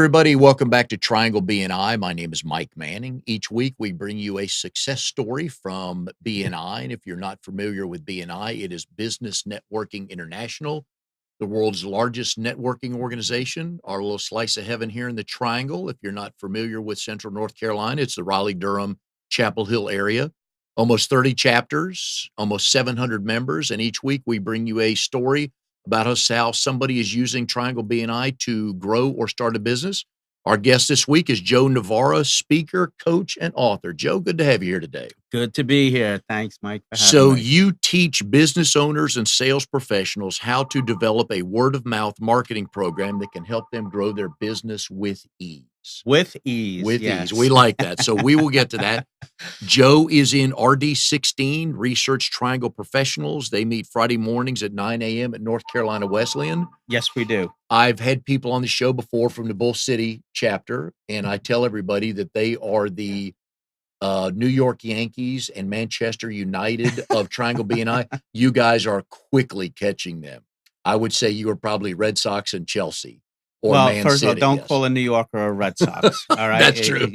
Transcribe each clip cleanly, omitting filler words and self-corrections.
everybody. Welcome back to Triangle BNI. My name is Mike Manning. Each week, we bring you a success story from BNI. And if you're not familiar with BNI, it is Business Networking International, the world's largest networking organization, our little slice of heaven here in the Triangle. If you're not familiar with Central North Carolina, it's the Raleigh, Durham, Chapel Hill area. Almost 30 chapters, almost 700 members. And each week, we bring you a story about how somebody is using Triangle BNI to grow or start a business. Our guest this week is Joe Novara, speaker, coach, and author. Joe, good to have you here today. Good to be here. Thanks, Mike, for having So me. you teach business owners and sales professionals how to develop a word-of-mouth marketing program that can help them grow their business with ease. With ease, With yes. ease. We like that. So we will get to that. Joe is in RD16, Research Triangle Professionals. They meet Friday mornings at 9 a.m. at North Carolina Wesleyan. Yes, we do. I've had people on the show before from the Bull City chapter, and I tell everybody that they are the New York Yankees and Manchester United of Triangle BNI. You guys are quickly catching them. I would say you are probably Red Sox and Chelsea. Or Well, Man first of all, City, don't yes. call a New Yorker a Red Sox. All right, That's true.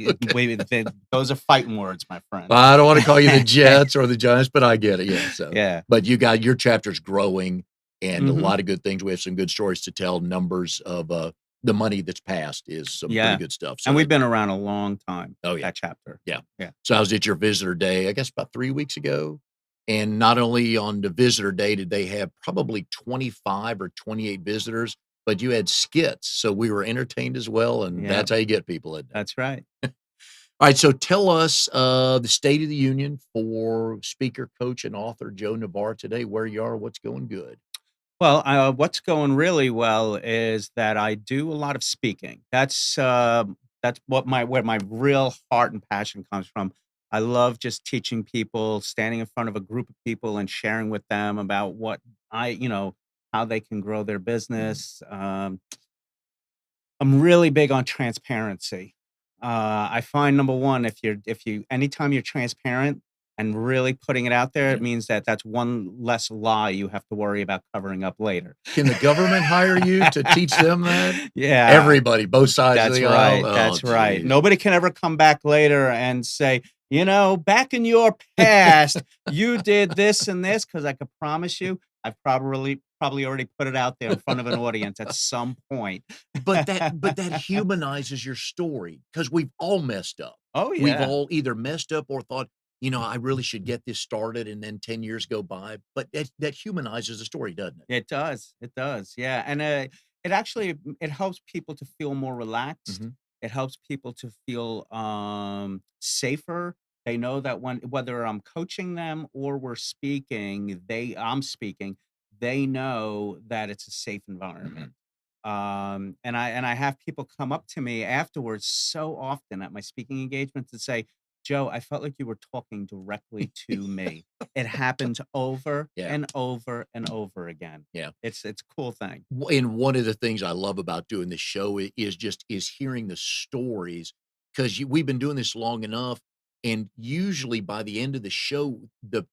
Those are fighting words, my friend. I don't want to call you the Jets or the Giants, but I get it. Yeah. So, Yeah. But you got your chapter's growing and a Mhm. lot of good things. We have some good stories to tell. Numbers of the money that's passed is some Yeah. pretty good stuff. So And we've been around a long time. Oh, yeah. That chapter. Yeah. Yeah. So I was at your visitor day, I guess about 3 weeks ago. And not only on the visitor day did they have probably 25 or 28 visitors, but you had skits. So we were entertained as well. And Yeah. that's how you get people, isn't it? That's right. All right. So tell us the State of the Union for speaker, coach, and author Joe Novara today, where you are, what's going good. Well, what's going really well is that I do a lot of speaking. That's what where my real heart and passion comes from. I love just teaching people, standing in front of a group of people and sharing with them about what how they can grow their business. I'm really big on transparency. I find number one, anytime you're transparent and really putting it out there, Yeah. it means that that's one less lie you have to worry about covering up later. Can the government hire you to teach them that? Yeah, Everybody, both sides of that's the right. aisle. Oh, That's right. geez. Nobody can ever come back later and say, back in your past, you did this and this, because I could promise you, I've probably already put it out there in front of an audience at some point. But that humanizes your story because we've all messed up. Oh We've yeah. all either messed up or thought, I really should get this started, and then 10 years go by. But that humanizes the story, doesn't it? It does. It does. Yeah. And it helps people to feel more relaxed. Mhm. It helps people to feel safer. They know that whether I'm coaching them or I'm speaking, they know that it's a safe environment. And I have people come up to me afterwards so often at my speaking engagements and say, Joe, I felt like you were talking directly to me. It happens over Yeah. and over and over again. Yeah. It's a cool thing. And one of the things I love about doing this show is hearing the stories because we've been doing this long enough, and usually by the end of the show, the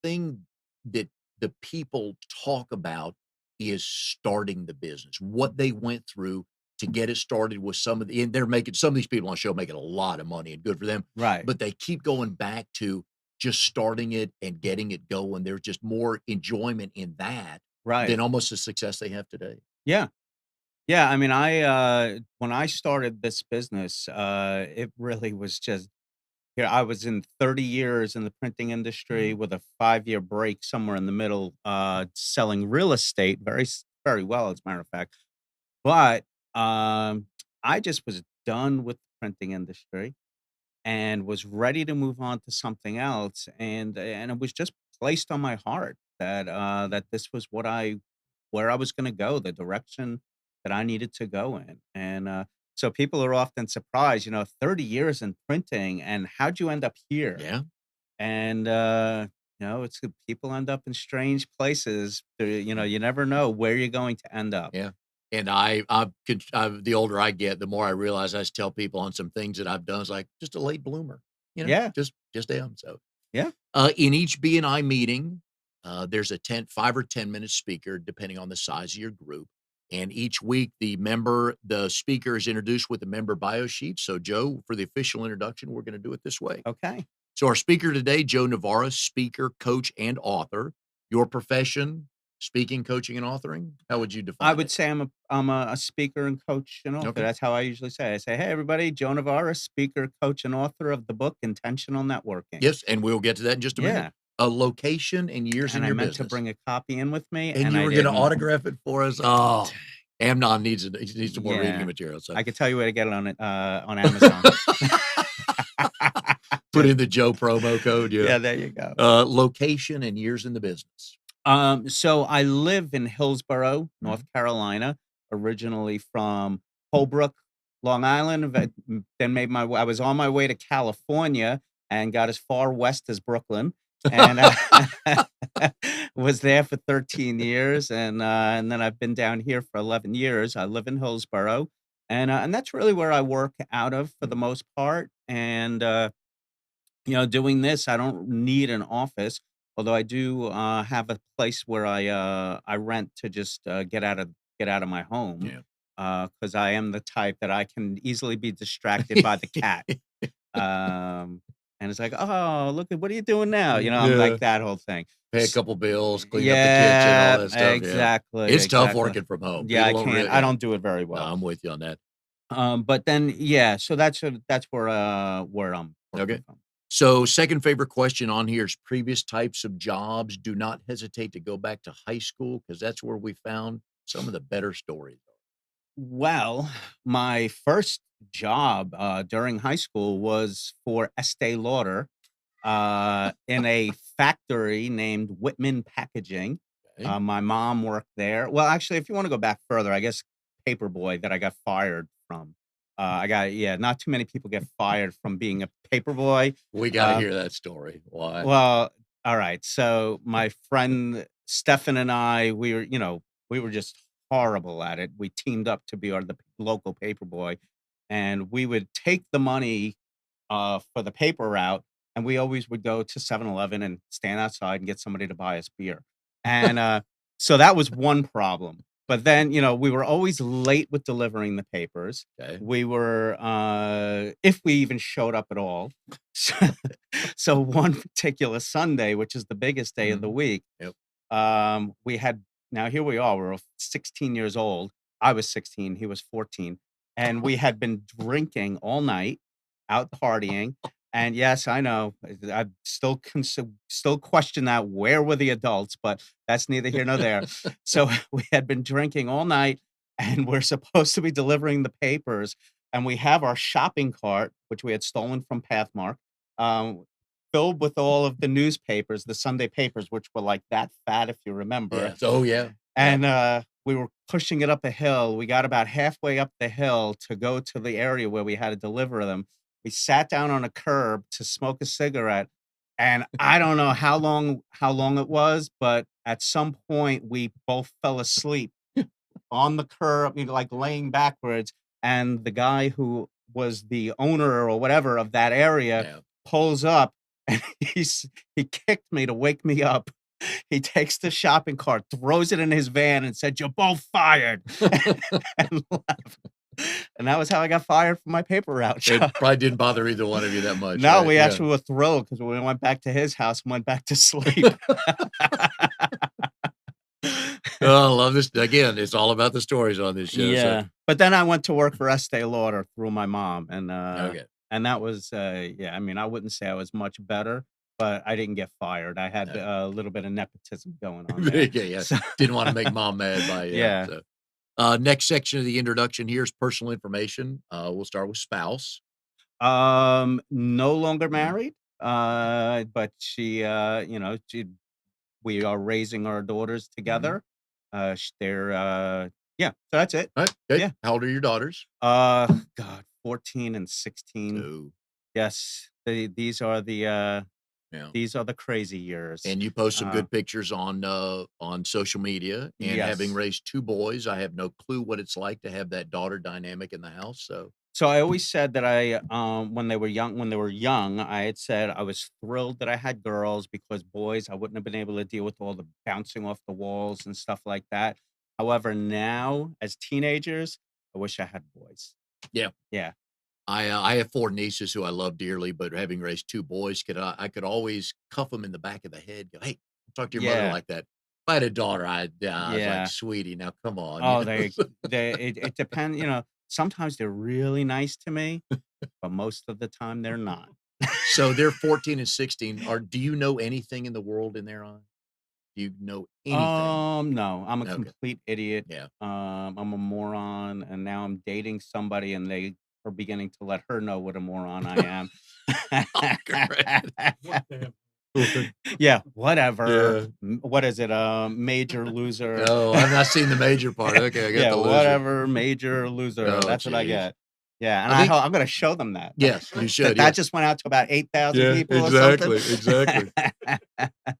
thing that the people talk about is starting the business, what they went through to get it started with and they're making some of these people on the show making a lot of money and good for them, Right. but they keep going back to just starting it and getting it going. There's just more enjoyment in that Right. than almost the success they have today. Yeah. Yeah. I mean, when I started this business, it really was just here. I was in 30 years in the printing industry with a 5-year break somewhere in the middle, selling real estate very well, as a matter of fact. But I just was done with the printing industry and was ready to move on to something else. And it was just placed on my heart that this was where I was going to go, the direction that I needed to go in. And so people are often surprised, 30 years in printing, and how'd you end up here? Yeah. And it's people end up in strange places. You never know where you're going to end up. Yeah. And the older I get, the more I realize I just tell people on some things that I've done. It's like just a late bloomer, Yeah. just am. So, Yeah. in each BNI meeting, there's a 5 or 10 minute speaker, depending on the size of your group. And each week, the speaker is introduced with a member bio sheet. So, Joe, for the official introduction, we're going to do it this way. Okay. So, our speaker today, Joe Novara, speaker, coach, and author. Your profession, speaking, coaching, and authoring. How would you I define would it? say I'm a speaker and coach and author. Okay. That's how I usually say it. I say, "Hey, everybody, Joe Novara, speaker, coach, and author of the book Intentional Networking." Yes, and we'll get to that in just a minute. Yeah, A location and years in and I your meant to business. bring a copy in with me, And and you I were gonna didn't. autograph it for us? Oh, Amnon needs some more reading Yeah, material, so I could tell you where to get it on Amazon. put Just in the Joe promo code, yeah. yeah, there you go. Location and years in the business. So I live in Hillsborough, North Mhm. Carolina, originally from Holbrook, Long Island. Then made my I was on my way to California and got as far west as Brooklyn, and was there for 13 years, and then I've been down here for 11 years. I live in Hillsborough, and that's really where I work out of for the Mhm. most part, and doing this, I don't need an office, although I do have a place where I rent to just get out of my home, Yeah. because I am the type that I can easily be distracted by the cat. Um, and it's like, oh, look at what are you doing now? I'm Yeah. like that whole thing. Pay a S- couple bills, clean up the kitchen, all yeah, that stuff, yeah. exactly, It's tough exactly. working from home. Yeah, I People don't can't. really I yeah. don't do it very No, well. I'm with you on that. But then, yeah, so that's where I'm working Okay. from. So, second favorite question on here is previous types of jobs. Do not hesitate to go back to high school because that's where we found some of the better stories. Well, my first job during high school was for Estee Lauder in a factory named Whitman Packaging. Okay. My mom worked there. Well, actually, if you want to go back further, I guess Paperboy that I got fired from. Yeah, not too many people get fired from being a paperboy. We got to Uh, hear that story. Why? well, all right. So my friend Stefan and I, we were just horrible at it. We teamed up to be the local paper boy, and we would take the money for the paper route, and we always would go to 7-Eleven and stand outside and get somebody to buy us beer. And so that was one problem. But then, we were always late with delivering the papers. Okay. We were, if we even showed up at all. So one particular Sunday, which is the biggest day of the Mhm. week, Yep. we had now here we are, we're 16 years old. I was 16, he was 14, and we had been drinking all night, out partying. And yes, I know, I still question that where were the adults, but that's neither here nor there. So we had been drinking all night, and we're supposed to be delivering the papers, and we have our shopping cart, which we had stolen from Pathmark, um, filled with all of the newspapers, the Sunday papers, which were like that fat, if you remember. Yes. Oh, yeah. Yeah. And we were pushing it up a hill. We got about halfway up the hill to go to the area where we had to deliver them. We sat down on a curb to smoke a cigarette. And I don't know how long it was, but at some point we both fell asleep on the curb, like laying backwards. And the guy who was the owner or whatever of that area Yeah. pulls up and he kicked me to wake me up. He takes the shopping cart, throws it in his van, and said, "You're both fired," and left. And that was how I got fired from my paper route It job. probably didn't bother either one of you that much, No, right? we Yeah. actually were thrilled because we went back to his house and went back to sleep. Oh, I love this. Again, it's all about the stories on this show. So, Yeah, but then I went to work for Estee Lauder through my mom, and okay. that was, yeah, I mean, I wouldn't say I was much better, but I didn't get fired. I had No. a little bit of nepotism going on there. Yeah, yeah. So Didn't want to make mom mad by yeah. yeah. So, next section of the introduction here is personal information. We'll start with spouse. No longer Mhm. married, but we are raising our daughters Mhm. together. They're, yeah, so that's it. All right, good. Yeah. How old are your daughters? God, 14 and 16. Two. Yes, Yeah. these are the crazy years. And you post some Uh, good pictures on social media. And having yes. raised two boys, I have no clue what it's like to have that daughter dynamic in the house. So, So I always said that when they were young, I had said I was thrilled that I had girls because boys, I wouldn't have been able to deal with all the bouncing off the walls and stuff like that. However, now as teenagers, I wish I had boys. Yeah. Yeah. I have 4 nieces who I love dearly, but having raised 2 boys, I could always cuff them in the back of the head, go, "Hey, don't talk to your mother Yeah. like that." If I had a daughter, I was like, Yeah. "Sweetie, now come on," Oh, it depends, sometimes they're really nice to me, but most of the time they're not. So they're 14 and 16. Do you know anything in the world in their eyes? Do you know anything? No, I'm a Okay. complete idiot. Yeah. I'm a moron, and now I'm dating somebody, and they are beginning to let her know what a moron I am. Oh, great. Yeah, whatever. Yeah. What is it? Major loser. Oh, I've not seen the major part. Okay, I got Yeah, the loser. whatever. Major loser. Oh, That's what I jeez. get. Yeah, and I think I'm gonna show them that. yes, you should, That yeah. just went out to about 8,000 Yeah, people or something. exactly, exactly.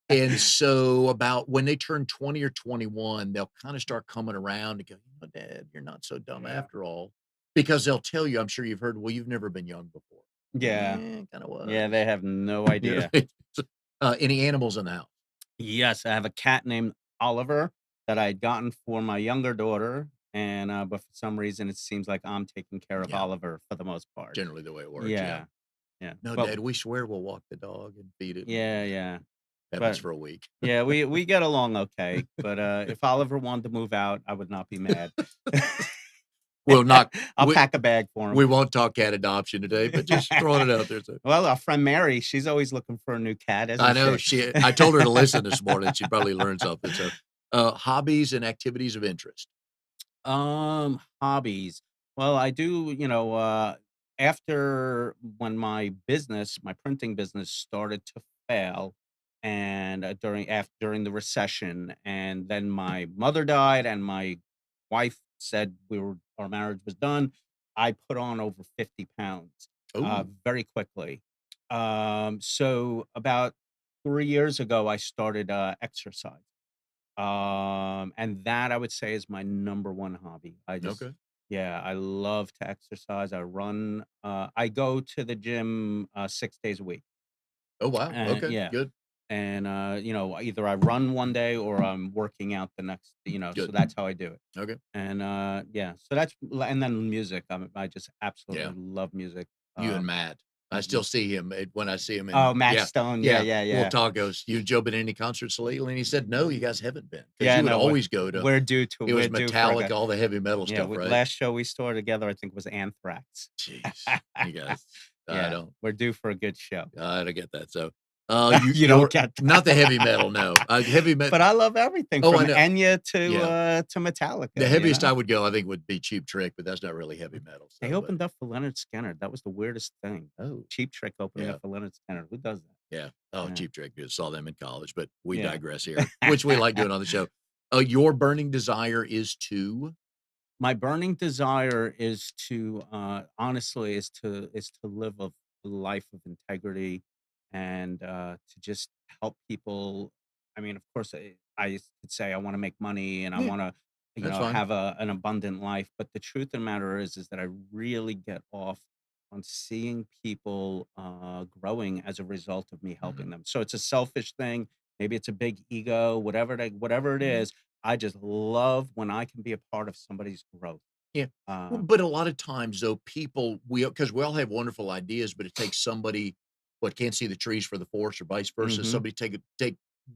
And so about when they turn 20 or 21, they'll kinda start coming around and go, "You know, Dad, you're not so dumb Yeah. after all." Because they'll tell you, I'm sure you've heard, "Well, you've never been young before." Yeah. Yeah, kinda Yeah, they was. have no Yeah. idea. So, any animals in the house? Yes, I have a cat named Oliver that I'd gotten for my younger daughter, and, but for some reason, it seems like I'm taking care of Yeah, Oliver for the most part. generally the way it works, yeah. Yeah, yeah, "No, but Dad, we swear we'll walk the dog and feed it," and yeah, yeah, yeah, happens but for a week. yeah, we get along okay, but, if Oliver wanted to move out, I would not be mad. We'll not I'll we pack a bag for him. we won't talk cat adoption today, but just throwing it out there, so Well, our friend Mary, she's always looking for a new cat, I isn't know she? I told her to listen this morning, she probably learned something, so, hobbies and activities of interest. Hobbies. Well, I do, after when my printing business started to fail, and during the recession, and then my mother died, and my wife said our marriage was done. I put on over 50 pounds Oh, very quickly. So about 3 years ago, I started exercise. And that I would say is my number one hobby. okay. Yeah, I love to exercise. I go to the gym 6 days a week. Oh, wow, And okay, yeah, good, and either I run one day or I'm working out the next, so good, that's how I do it. okay, And yeah, and then music. I just yeah. absolutely love music. You and Um, Matt. I mhm. still see him when I see him Oh, in Matt yeah, Stone. Yeah, yeah, yeah, we'll yeah. talk, goes, "You and Joe been to any concerts lately?" And he said, "No, you guys haven't been because Yeah, you would no, always go to" it was we're due for Metallica, all the heavy metal yeah, stuff, right? last show we saw together, I think, was Anthrax. Jeez, you guys, I Yeah, don't we're due for a good show. I don't get that, so, You don't you're get not the heavy metal, no, heavy metal. but I love everything Oh, I from know, Enya yeah. to The Metallica, heaviest I would go, I think, would be Cheap Trick, but that's not really heavy metal, They so, but opened up for Leonard Skinner, that was the weirdest thing. oh, Cheap Trick opening yeah. up for Leonard Skinner, who does that? Yeah. Oh, Yeah, Cheap Trick, dude, saw them in college, but we yeah. digress here, which we like doing on the show. Your burning desire is to My burning desire is to, honestly, is to live a life of integrity and, to just help people. I mean, of course, I could say I wanna make money and I yeah, wanna, that's fine. have an abundant life, but the truth of the matter is that I really get off on seeing people, growing as a result of me helping Mhm, them. So it's a selfish thing, maybe it's a big ego, whatever it mhm. is. I just love when I can be a part of somebody's growth. Yeah. Well, Uh, but a lot of times, though, because we all have wonderful ideas, but it takes somebody what can't see the trees for the forest or vice versa, mhm. somebody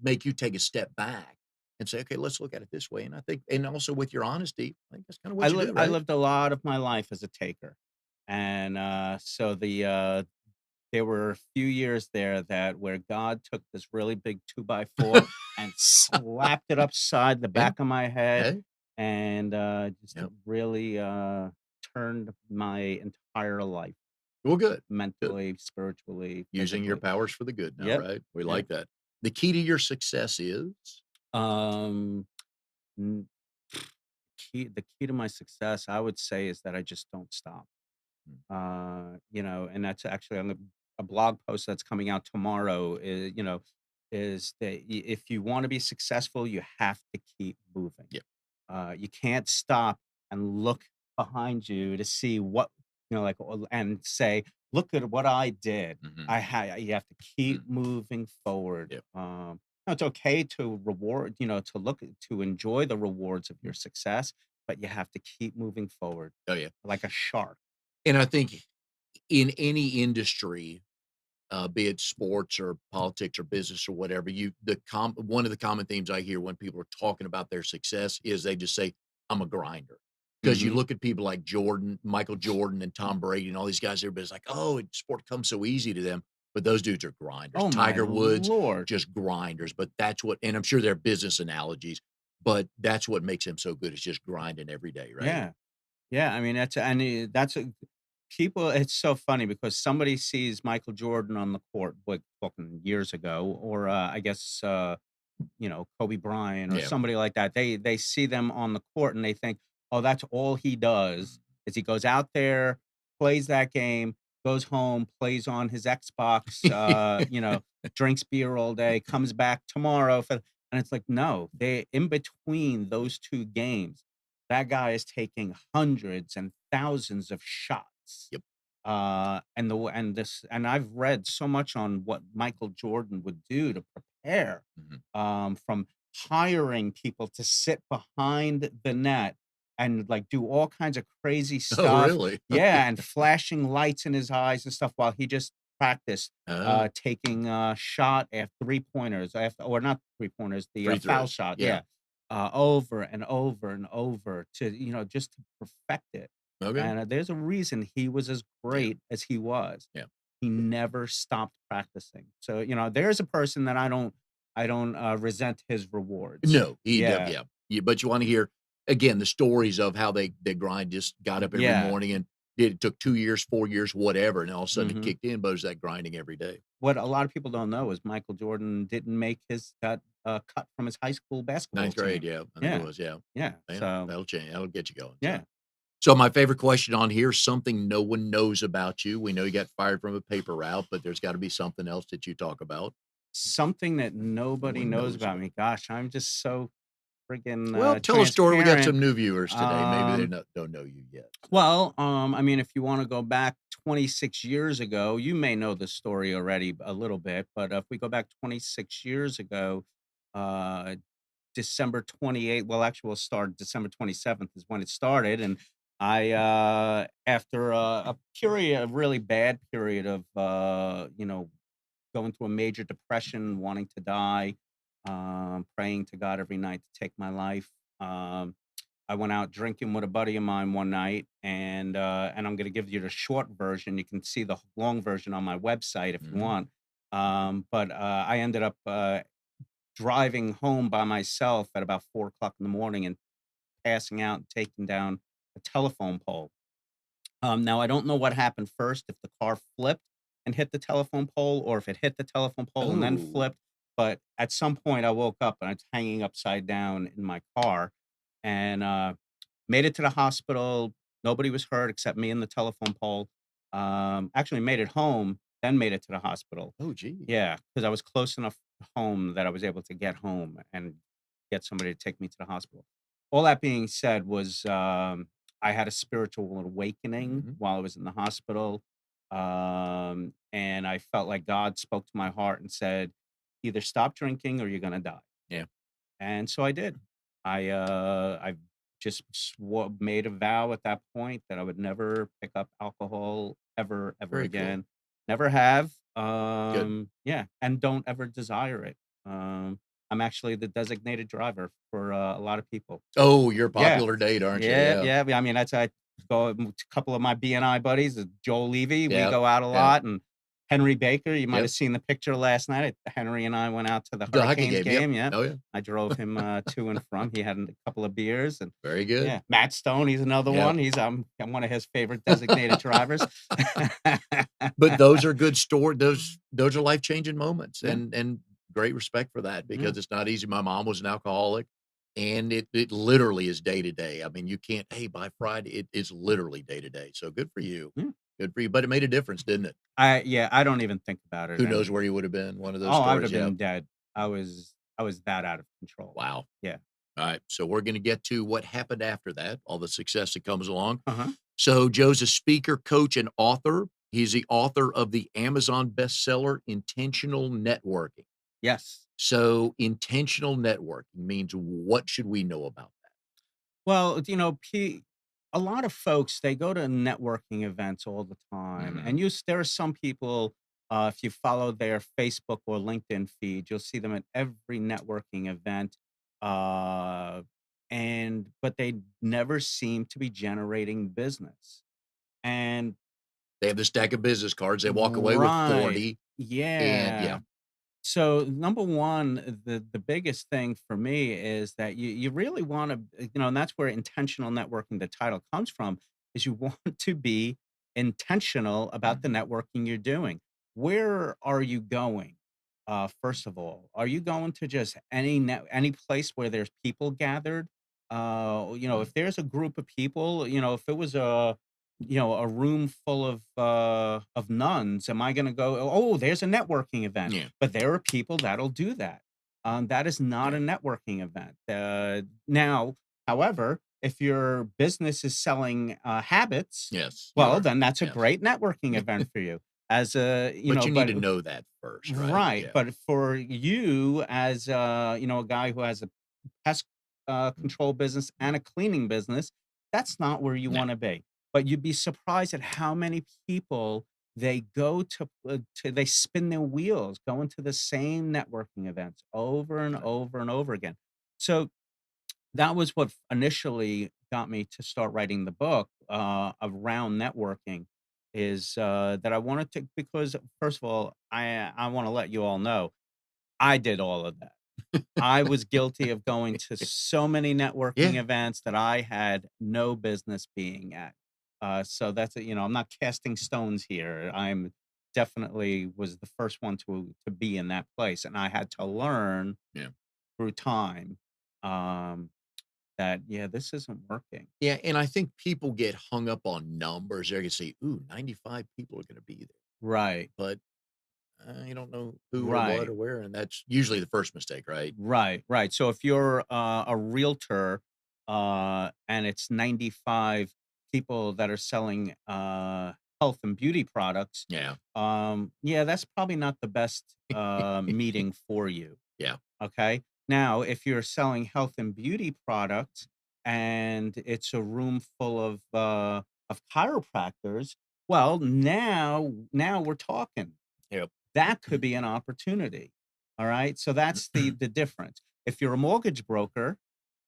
make you take a step back and say, "Okay, let's look at it this way." And I think and also with your honesty, I think that's kinda what you do, I right? lived a lot of my life as a taker, and, there were a few years there that where God took this really big 2 by 4 and slapped it upside the Yeah. back of my head, Hey. and, just Yep. really, turned my entire life Well, good. Good. mentally, spiritually, Using your physically. powers for the good now, Yep, right? We yep. like that. The key to your success is? Um, n the key to my success, I would say, is that I just don't stop. Mm, And that's actually on a blog post that's coming out tomorrow. Is that if you want to be successful, you have to keep moving. yeah. You can't stop and look behind you to see what and say, "Look at what I did." Mhm. You have to keep Mm, moving forward. yeah. No, it's okay to reward, to to enjoy the rewards of your success, but you have to keep moving forward Oh, yeah. like a shark. And I think in any industry, be it sports or politics or business or whatever, one of the common themes I hear when people are talking about their success is they just say, "I'm a grinder." Because you Mhm. look at people like Michael Jordan, and Tom Brady, and all these guys, everybody's like, "Oh, sport comes so easy to them," but those dudes are grinders. Oh my Tiger Woods, lord. just grinders. But that's what, and I'm sure they're business analogies, but that's what makes him so good. Is just grinding every day, right? Yeah. Yeah, I mean, that's a people it's so funny because somebody sees Michael Jordan on the court, like, talking years ago, or, I guess, Kobe Bryant or Yeah. somebody like that. They see them on the court and they think, "Oh, that's all he does is he goes out there, plays that game, goes home, plays on his Xbox, drinks beer all day, comes back tomorrow for," and it's like, no, they in between those 2 games, that guy is taking hundreds and thousands of shots. Yep. And I've read so much on what Michael Jordan would do to prepare, Mhm. from hiring people to sit behind the net and, like, do all kinds of crazy Oh, stuff. really? Yeah, and flashing lights in his eyes and stuff while he just practiced, Oh, taking a shot at three-pointers, or not three-pointers, the, free foul throws. shot, Yeah. yeah, over and over and over to, just to perfect it. Okay. And, there's a reason he was as Yeah. great as he was. Yeah. He never stopped practicing. So, there's a person that I don't, resent his rewards. No, he def Yeah. yeah. Yeah, but you wanna hear, again, the stories of how they grind, just got up every Yeah. morning, and it took 2 years, 4 years, whatever, and all of a sudden it Mhm. kicked in, but it was that grinding every day. What a lot of people don't know is Michael Jordan didn't make his cut, cut from his high school basketball 9th grade, team. yeah, I think it Yeah. was, yeah. Yeah. Yeah, So, that'll change, that'll get you going, so yeah. my favorite question on here, something no one knows about you. We know you got fired from a paper route, but there's gotta be something else that you talk about Something that no nobody one knows knows about about. me. Gosh, I'm just so friggin', Well, tell a story, we got transparent. some new viewers today, maybe they Um, don't know you yet, so I mean, if you wanna go back 26 years ago, you may know the story already a little bit, but if we go back 26 years ago, uh, December 28th, well, actually, we'll start December 27th is when it started, and after a really bad period of, going through a major depression, wanting to die, praying to God every night to take my life, I went out drinking with a buddy of mine one night, and I'm gonna give you the short version. You can see the long version on my website if you mhm. want. But I ended up driving home by myself at about 4 o'clock in the morning and passing out and taking down a telephone pole. Now I don't know what happened first, if the car flipped and hit the telephone pole, or if it hit the telephone pole and then Oh, flipped. But at some point, I woke up and I was hanging upside down in my car, and made it to the hospital. Nobody was hurt except me and the telephone pole. Actually, made it home, then made it to the hospital. oh, gee. Yeah, because I was close enough home that I was able to get home and get somebody to take me to the hospital. All that being said was, I had a spiritual awakening Mhm. while I was in the hospital, and I felt like God spoke to my heart and said, "Either stop drinking or you're gonna die." Yeah, And so I did. I just made a vow at that point that I would never pick up alcohol ever, ever very cool. again. Never have. Good. Yeah, and don't ever desire it. I'm actually the designated driver for a lot of people. Oh, you're a Yeah, popular date, aren't you? yeah, Yeah. yeah. I mean, I go a couple of my BNI buddies, Joel Levy. We Yeah. go out a Yeah. lot, and Henry Baker. You might have Yep. seen the picture last night. Henry and I went out to the The hockey Hurricanes game, yep. game. Yeah, Oh, yeah. I drove him to and from. He had a couple of beers, and Very good. yeah, Matt Stone. He's another Yep. one. I'm one of his favorite designated drivers. But those are good those are life-changing moments, Yeah. and great respect for that Yeah. because it's not easy. My mom was an alcoholic, and it literally is day to day. I mean, you can't, "Hey, by Friday," it is literally day to day, so good for you. Yeah. Good for you, but it made a difference, didn't it? Yeah, I don't even think about it Who knows where anymore. you would have been, one of those Oh, I would stories, have yeah. been dead. I was that out of control. Wow. Yeah. Alright, so we're gonna get to what happened after that, all the success that comes along. Uh-huh. So Joe's a speaker, coach, and author. He's the author of the Amazon bestseller, Intentional Networking. Yes. So intentional networking means what should we know about Well, a lot of folks, they go to networking events all the that? time, Mhm. and there are some people, if you follow their Facebook or LinkedIn feed, you'll see them at every networking event, uh, but they never seem to be generating business. And They have the stack of business cards. They walk away with right, 40 and yeah, yeah. So number one, the biggest thing for me is that you really want to, and that's where intentional networking, the title comes from, is you want to be intentional about the mhm, networking you're doing. Where are you going? First of all, are you going to just any place where there's people gathered? mm, If there's a group of people, if it was a room full of nuns, am I going to go, oh, there's a networking event? yeah, But there are people that'll do that. That is not yeah, a networking event. Now, however, if your business is selling habits, yes, you well, are. then that's a Yes. great networking event for you. But you need But to know that first, right? right. Yeah. But for you, as a guy who has a pest Mm, control business and a cleaning business, that's not where you no, want to be. But you'd be surprised at how many people they go they spin their wheels going to the same networking events over and right. over and over again. So that was what initially got me to start writing the book around networking. Is that I wanted to, because first of all, I want to let you all know I did all of that. I was guilty of going to so many networking Yeah, events that I had no business being at. So I'm not casting stones here. I'm definitely was the first one to be in that place, and I had to learn yeah. through time um, that yeah, this isn't working. Yeah, and I think people get hung up on numbers. They're gonna say, "Ooh, 95 people are gonna be there," Right, but, you don't know who or what right. or where, and that's usually the first mistake, right? Right, right. So if you're a realtor and it's 95 people that are selling health and beauty products, Yeah, yeah, that's probably not the best meeting for you. yeah, Okay. Now, if you're selling health and beauty products and it's a room full of chiropractors, well, now we're talking. yep. That could be an opportunity, all right? So that's the difference. If you're a mortgage broker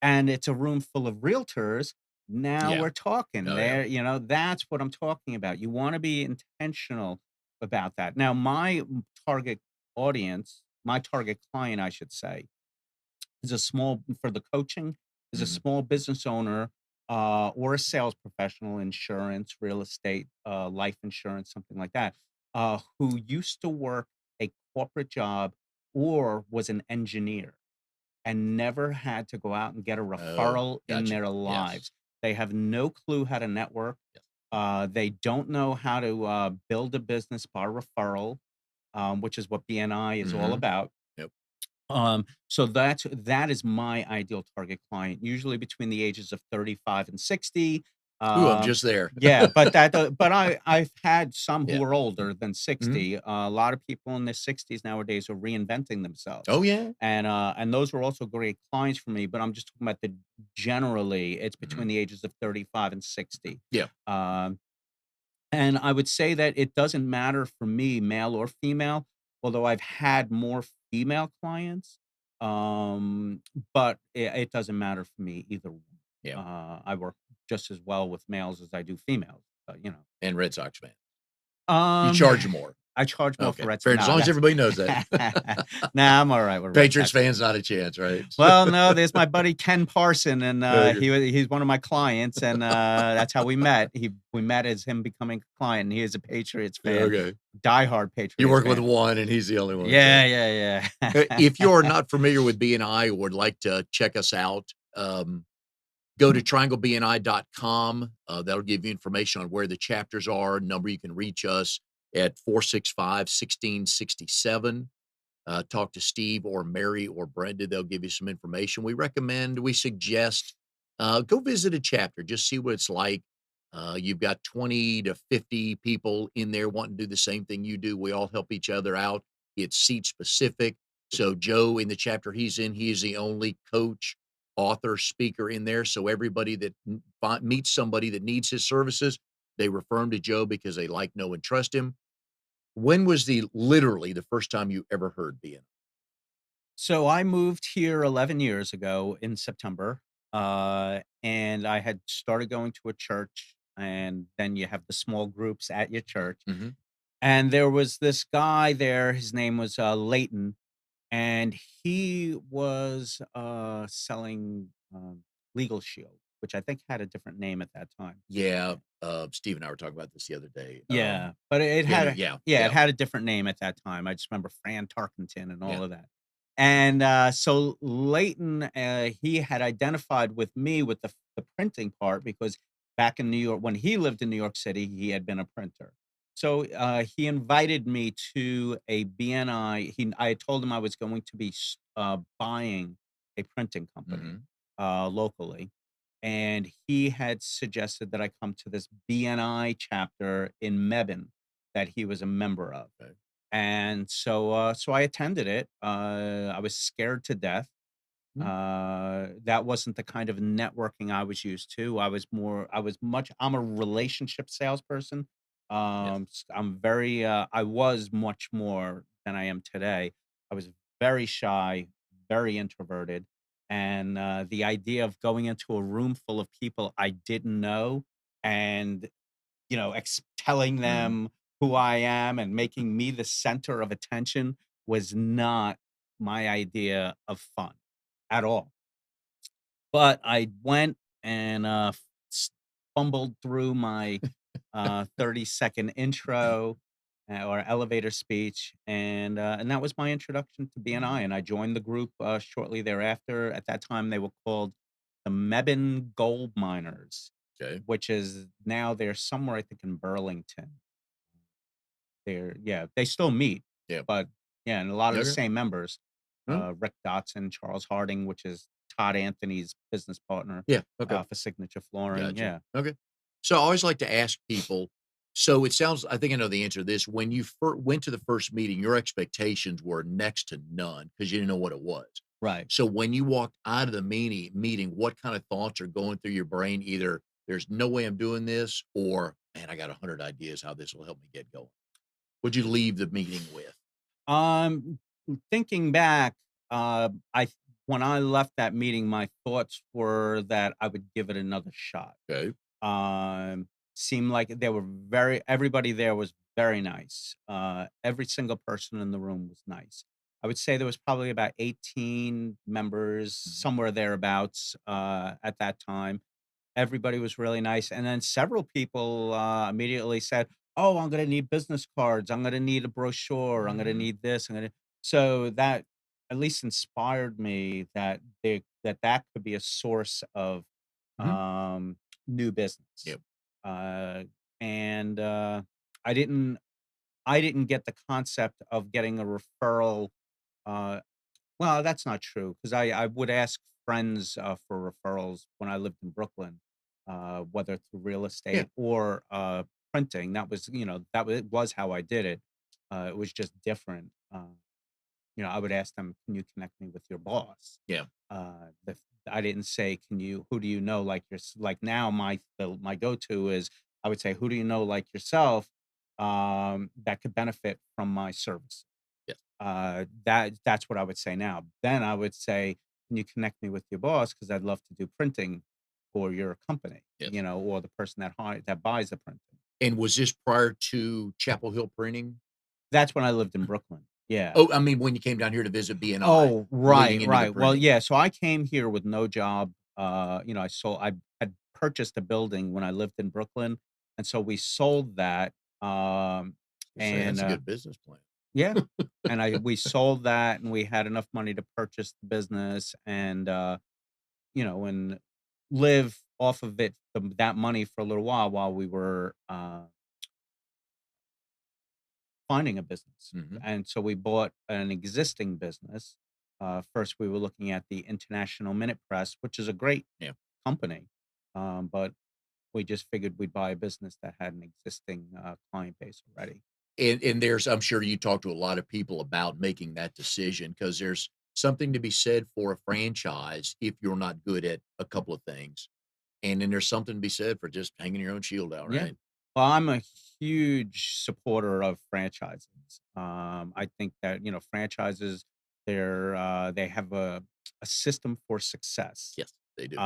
and it's a room full of realtors, now Yeah. we're talking. Oh, yeah. That's what I'm talking about. You wanna be intentional about that. Now, target my target client, I should say, is a small for the coaching, is a Mhm. small business owner, or a sales professional, insurance, real estate, life insurance, something like that, who used to work a corporate job or was an engineer and never had to go out and get a Oh, referral in gotcha. their Yes. lives. They have no clue how to network. Yes. They don't know how to build a business by referral, which is what BNI is all Mhm. about. Yep. So that is my ideal target client, usually between the ages of 35 and 60. Ooh, I'm Um, just there. yeah, but I've had some Yeah. who are older than Mhm. 60. A lot of people in their 60s nowadays are reinventing themselves. Oh, yeah. And those were also great clients for me, but I'm just talking about the generally it's between Mhm. the ages of 35 and 60. Yeah. Um, and I would say that it doesn't matter for me, male or female, although I've had more female clients, um, but it doesn't matter for me either one. Yeah. I work just as well with males as I do females, And Red Sox fan. You Um, charge more. I charge more for Okay. red. Fair, as Nah, long as that everybody knows that. nah, I'm all right with Red Patriots Sox. fans, not a chance, right? Well, no, there's my buddy Ken Parson, and Okay. he's one of my clients, and that's how we met. We met as him becoming a client. And he is a Patriots fan, Okay. diehard You Patriots work with fan. one and he's the only one, so Yeah, yeah, If yeah. you're not familiar with BNI or would like to check us out, go to trianglebni.com. That'll give you information on where the chapters are, number you can reach us at 465-1667. Talk to Steve or Mary or Brenda. They'll give you some information. We suggest go visit a chapter, just see what it's like. You've got 20 to 50 people in there wanting to do the same thing you do. We all help each other out. It's seat specific. So Joe, in the chapter he's in, he is the only coach, author, speaker in there. So everybody that meets somebody that needs his services, they refer him to Joe because they like, know, and trust him. When was the literally the first time you ever heard BN? So I moved here 11 years ago in September, and I had started going to a church, and then you have the small groups at your church. Mhm. And there was this guy there. His name was Leighton, and he was selling Legal Shield, which I think had a different name at that time. Yeah, Steve and I were talking about this the other day. Yeah, but it Yeah, had no, a yeah, yeah, it yeah, had a different name at that time. I just remember Fran Tarkenton and yeah. all of that. And, so Leighton, he had identified with me with the printing part because back in New York when he lived in New York City, he had been a printer. So, he invited me to a BNI. I told him I was going to be buying a printing company, Mhm. locally, and he had suggested that I come to this BNI chapter in Mebane that he was a member of. Okay. And so I attended it. I was scared to death. Mhm. That wasn't the kind of networking I was used to. I'm a relationship salesperson. Yes. I was much more than I am today. I was very shy, very introverted. And the idea of going into a room full of people I didn't know and, telling Mhm. them who I am and making me the center of attention was not my idea of fun at all. But I went and, fumbled through my, 30-second intro, or elevator speech, and that was my introduction to BNI, Mhm. and I joined the group, shortly thereafter. At that time, they were called the Mebane Gold Miners, Okay. which is now they're somewhere, I think, in Burlington. They still meet, Yeah. but yeah, and a lot of the Okay. same members, Well, Rick Dotson, Charles Harding, which is Todd Anthony's business partner, yeah, okay. for Signature Flooring, Gotcha. yeah. Okay. So I always like to ask people, so it sounds I think I know the answer to this. When you went to the first meeting, your expectations were next to none because you didn't know what it was. Right. So when you walked out of the meeting, what kind of thoughts are going through your brain? Either there's no way I'm doing this, or man, I got 100 ideas how this will help me get going. What'd you leave the meeting with? Um, Thinking back, I when I left that meeting, my thoughts were that I would give it another shot. Okay. Um, Seemed like they were very everybody there was very nice. Every single person in the room was nice. I would say there was probably about 18 members, Mhm. somewhere thereabouts, at that time. Everybody was really nice, and then several people, immediately said, "Oh, I'm gonna need business cards. I'm gonna need a brochure. I'm gonna Mhm. need this. I'm gonna." So that at least inspired me that that could be a source of, Mhm. um, new business. Yep. Uh, and, I didn't I didn't get the concept of getting a referral, uh well, that's not true because I would ask friends, for referrals when I lived in Brooklyn, whether through real Yeah. estate or, printing. It was how I did it. It was just different. I would ask them, "Can you connect me with your boss?" Yeah. The I didn't say, "Can you who do you know like like now my go-to is I would say, "Who do you know like yourself, that could benefit from my service?" Yes. That's what I would say now. Then I would say, "Can you connect me with your boss? Because I'd love to do printing for your company, Yes. or the person that buys the printing." And was this prior to Chapel Hill Printing? That's when I lived in Brooklyn. Yeah. Oh, I mean, when you came down here to visit BNI, Oh, leading right, into the right. Well, printing. yeah, so I came here with no job. I had purchased a building when I lived in Brooklyn, and so we sold that, You say and, that's a good business plan. yeah, and I we sold that, and we had enough money to purchase the business and, and live off of that money for a little while we were, finding a business. Mhm. And so we bought an existing business. First, we were looking at the International Minute Press, which is a great Yeah. company, but we just figured we'd buy a business that had an existing client base already. And there's I'm sure you talk to a lot of people about making that decision because there's something to be said for a franchise if you're not good at a couple of things, and then there's something to be said for just hanging your own shield out, Yeah. right? Well, I'm a huge supporter of franchises. I think that, franchises, they have a system for success. Yes, they do.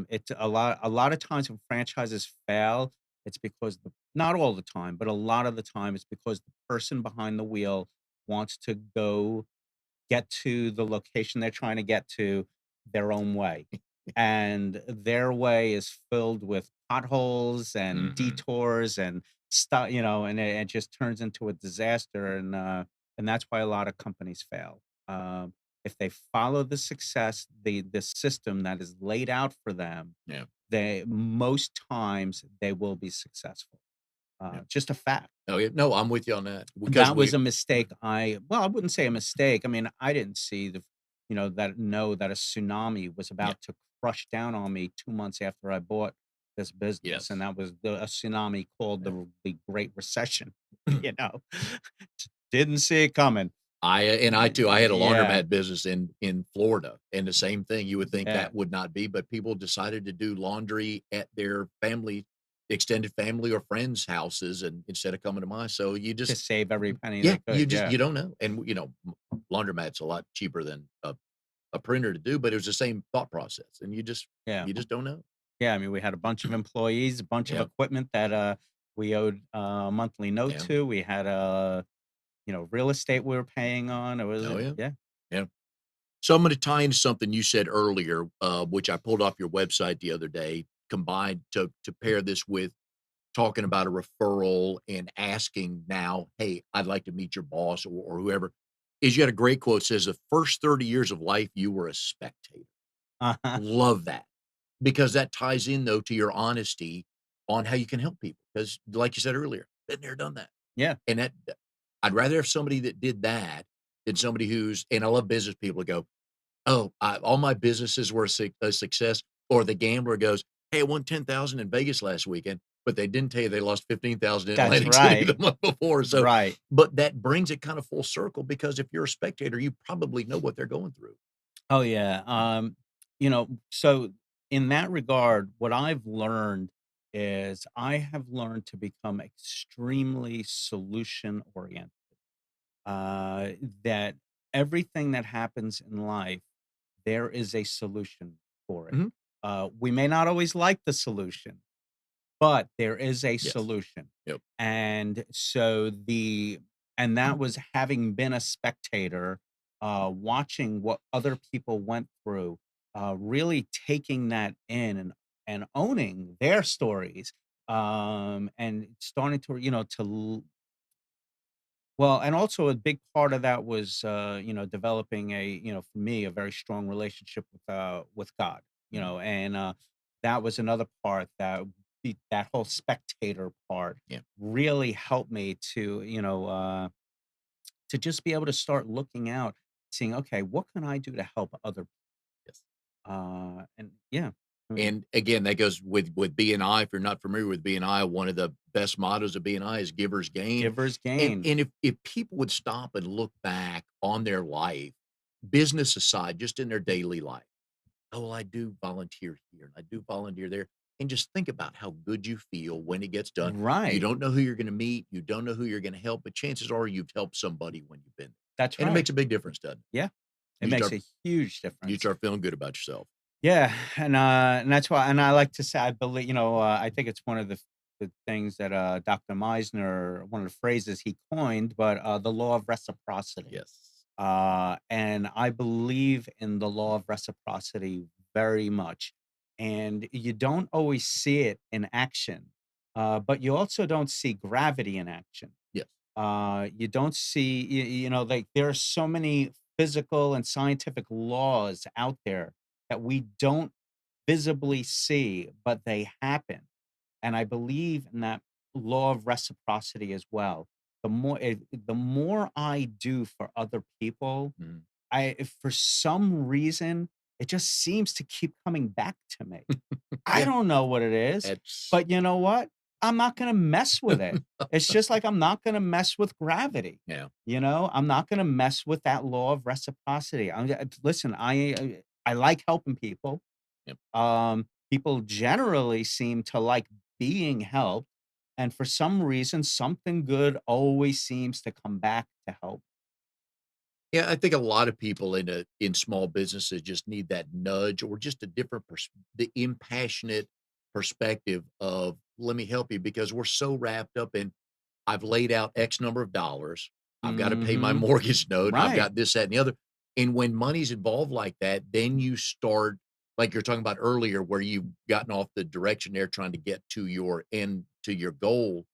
It's a lot of times when franchises fail, it's because not all the time, but a lot of the time it's because the person behind the wheel wants to go get to the location they're trying to get to their own way. And their way is filled with potholes and Mhm. detours and stuff, and it just turns into a disaster. And that's why a lot of companies fail. If they follow the system that is laid out for them, Yeah, they most times they will be successful. yeah. Just a fact. Oh, yeah. No, I'm with you on that because That was we a mistake. I wouldn't say a mistake. I mean, I didn't see that a tsunami was yeah, about to crush down on me 2 months after I bought this business, and yes. that was a tsunami called Yeah. the Great Recession, you know? Didn't see it coming. I too, I had a Yeah, laundromat business in Florida, and the same thing, you would think yeah, that would not be, but people decided to do laundry at their family extended family or friends' houses and instead of coming to mine, so you to just save every penny yeah, they could, yeah, you don't know, and, laundromat's a lot cheaper than a printer to do, but it was the same thought process, and yeah. you just don't know. Yeah, I mean, we had a bunch of employees, a bunch of Yeah, equipment that, we owed a monthly note yeah. to. We had, real estate we were paying on. It was Oh, yeah. yeah. Yeah. So I'm gonna tie into something you said earlier, which I pulled off your website the other day, combined to pair this with talking about a referral and asking now, "Hey, I'd like to meet your boss," or whoever, is you had a great quote, says, "The first 30 years of life, you were a spectator." Uh-huh. Love that, because that ties in, though, to your honesty on how you can help people. Because, like you said earlier, been there, done that, Yeah, and I'd rather have somebody that did that than somebody who's and I love business people that go, "Oh, all my businesses were a success," or the gambler goes, "Hey, I won 10,000 in Vegas last weekend," but they didn't tell you they lost 15,000 in that's Atlantic City right. the month before, so Right. but that brings it kind of full circle because if you're a spectator, you probably know what they're going through. Oh, yeah. So in that regard, what I've learned is I have learned to become extremely solution oriented. Uh, that everything that happens in life, there is a solution for it. Mhm. We may not always like the solution, but there is a Yes. solution. Yep. And so that was having been a spectator, watching what other people went through, really taking that in and owning their stories, and starting to, well, and also a big part of that was, developing for me, a very strong relationship with God, Mhm. and that was another part that whole spectator part Yeah. really helped me to just be able to start looking out, seeing, okay, what can I do to help other, Yes. and yeah, I mean, And again, that goes with BNI. If you're not familiar with BNI, one of the best mottos of BNI is givers gain. givers And gain. and if people would stop and look back on their life, business aside, just in their daily life, "Oh, well, I do volunteer here, and I do volunteer there," and just think about how good you feel when it gets done. You Right. don't know who you're gonna meet, you don't know who you're gonna help, but chances are you've helped somebody when you've been there, That's and it right. makes a big difference, doesn't it? Yeah, it You makes start a huge you difference. start feeling good about yourself. Yeah, and that's why, and I like to say, I believe, I think it's one of the things that Dr. Meisner, one of the phrases he coined, but the law of reciprocity. Yes. And I believe in the law of reciprocity very much. And you don't always see it in action, but you also don't see gravity in action. Yes. You don't see, like there are so many physical and scientific laws out there that we don't visibly see, but they happen. And I believe in that law of reciprocity as well. The more I do for other people, Mhm. if for some reason, it just seems to keep coming back to me. I Yeah. don't know what it is, It's but you know what? I'm not gonna mess with it. It's just like I'm not gonna mess with gravity, Yeah. you know? I'm not gonna mess with that law of reciprocity. Listen, I like helping people. Yep. People generally seem to like being helped, and for some reason, something good always seems to come back to help. Yeah, I think a lot of people in small businesses just need that nudge or just a different the impassionate perspective of let me help you because we're so wrapped up in I've laid out X number of dollars. I've got to pay my Mhm. mortgage note. I've Right. got this, that, and the other. And when money's involved like that, then you start like you're talking about earlier, where you've gotten off the direction there trying to get to your end to your goal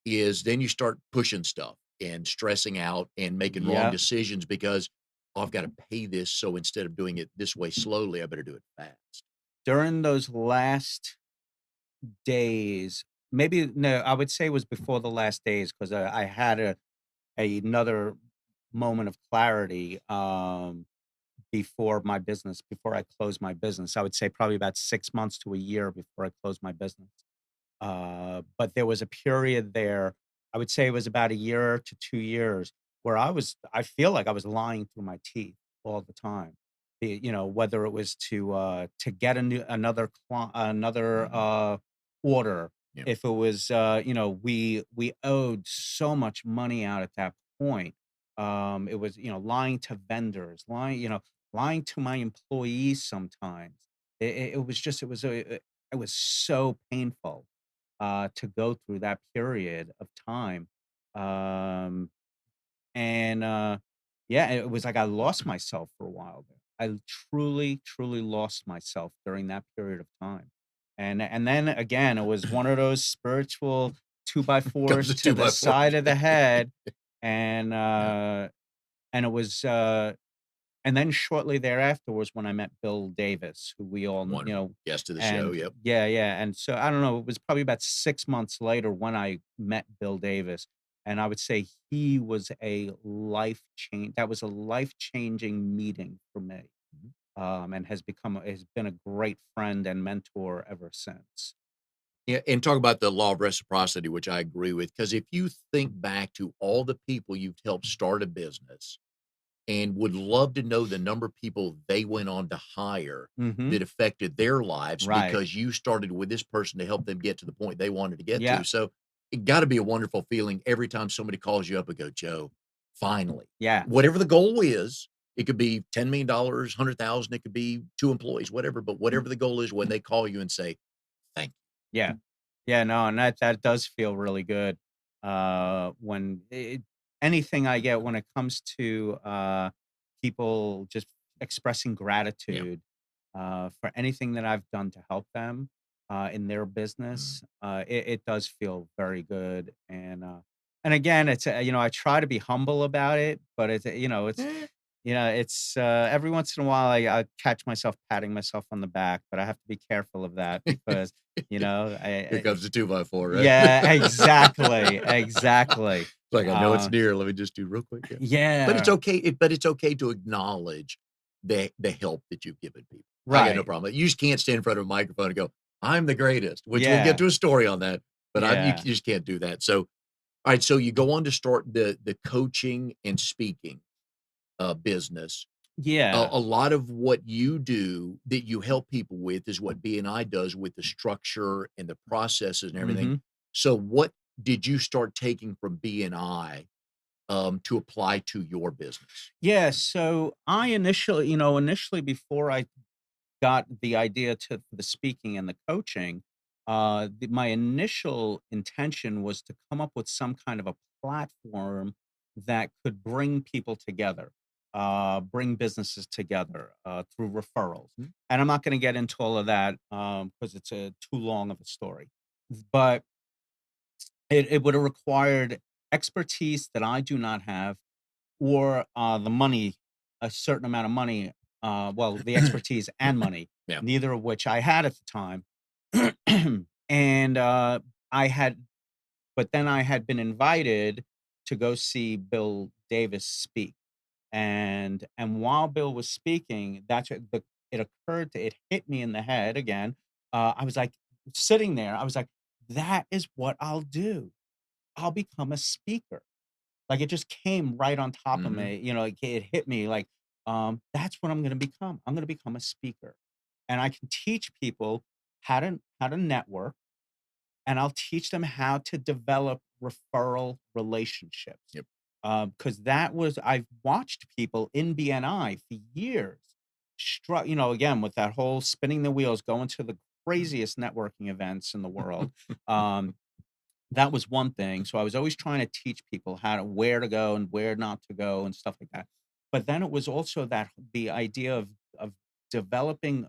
is then you start pushing stuff and stressing out and making wrong Yeah. decisions because, "Oh, I've gotta pay this, so instead of doing it this way slowly, I better do it fast." During those last days, maybe no, I would say it was before the last days 'cause I had another moment of clarity, before I closed my business. I would say probably about 6 months to a year before I closed my business. But there was a period there, I would say it was about a year to 2 years, where I feel like I was lying through my teeth all the time. Whether it was to get another, order, Yeah. if it was, we owed so much money out at that point. It was, lying to vendors, lying to my employees sometimes. It was just it was so painful to go through that period of time. Um, and yeah, it was like I lost myself for a while there. I truly, truly lost myself during that period of time. And then again, it was one of those spiritual two by Comes fours a to 2 the by 4. side of the head, and Yeah. it was and then shortly thereafter was when I met Bill Davis, who we all Wonderful. Guest to the show, and yep. yeah, yeah, and so I don't know, it was probably about 6 months later when I met Bill Davis, and I would say he was that was a life-changing meeting for me, Mhm. and has been a great friend and mentor ever since. Yeah, and talk about the law of reciprocity, which I agree with, because if you think back to all the people you've helped start a business and would love to know the number of people they went on to hire Mhm. that affected their lives Right. because you started with this person to help them get to the point they wanted to get Yeah. to. So it got to be a wonderful feeling every time somebody calls you up and go, Joe, finally, Yeah. whatever the goal is, it could be $10 million, 100,000, it could be two employees, whatever, but whatever the goal is when they call you and say, thank Yeah. Yeah, no, and that does feel really good, when anything I get when it comes to, people just expressing you. Yeah. gratitude, for anything that I've done to help them, in their Mm. business, it does feel very good, and again, I try to be humble about it, but Eh, every once in a while, I catch myself patting myself on the back, but I have to be careful of that because, Here comes the 2 by 4, right? yeah, exactly, exactly. Like, I know it's Uh, near, let me just do real quick, yeah. But it's yeah, okay but it's okay to acknowledge the help that you've given people. I got no right. problem. You just can't stand in front of a microphone and go, "I'm the greatest," which we'll get Yeah, to a story on that, but you yeah, just can't do that. So, alright, so you go on to start the coaching and speaking, business. yeah. A lot of what you do that you help people with is what BNI does with the structure and the processes and everything. Mhm. So what did you start taking from BNI, to apply to your business? Yeah, so I initially before I got the idea to for the speaking and the coaching, my initial intention was to come up with some kind of a platform that could bring people together, bring businesses together through referrals. Mhm. And I'm not going to get into all of that because it's too long of a story. But it would have required expertise that I do not have, or the money, a certain amount of money, well, the expertise and money, Yeah. neither of which I had at the time. And I had, but then I had been invited to go see Bill Davis speak. And while Bill was speaking, it hit me in the head again. I was like sitting there, I was like, that is what I'll do. I'll become a speaker. Like, it just came right on top of Mhm. me, like, it hit me like, that's what I'm gonna become. I'm gonna become a speaker, and I can teach people how to network, and I'll teach them how to develop referral relationships. Yep. Because that was I've watched people in BNI for years, again, with that whole spinning the wheels, going to the craziest networking events in the world. Um, that was one thing. So I was always trying to teach people where to go and where not to go and stuff like that. But then it was also that the idea of developing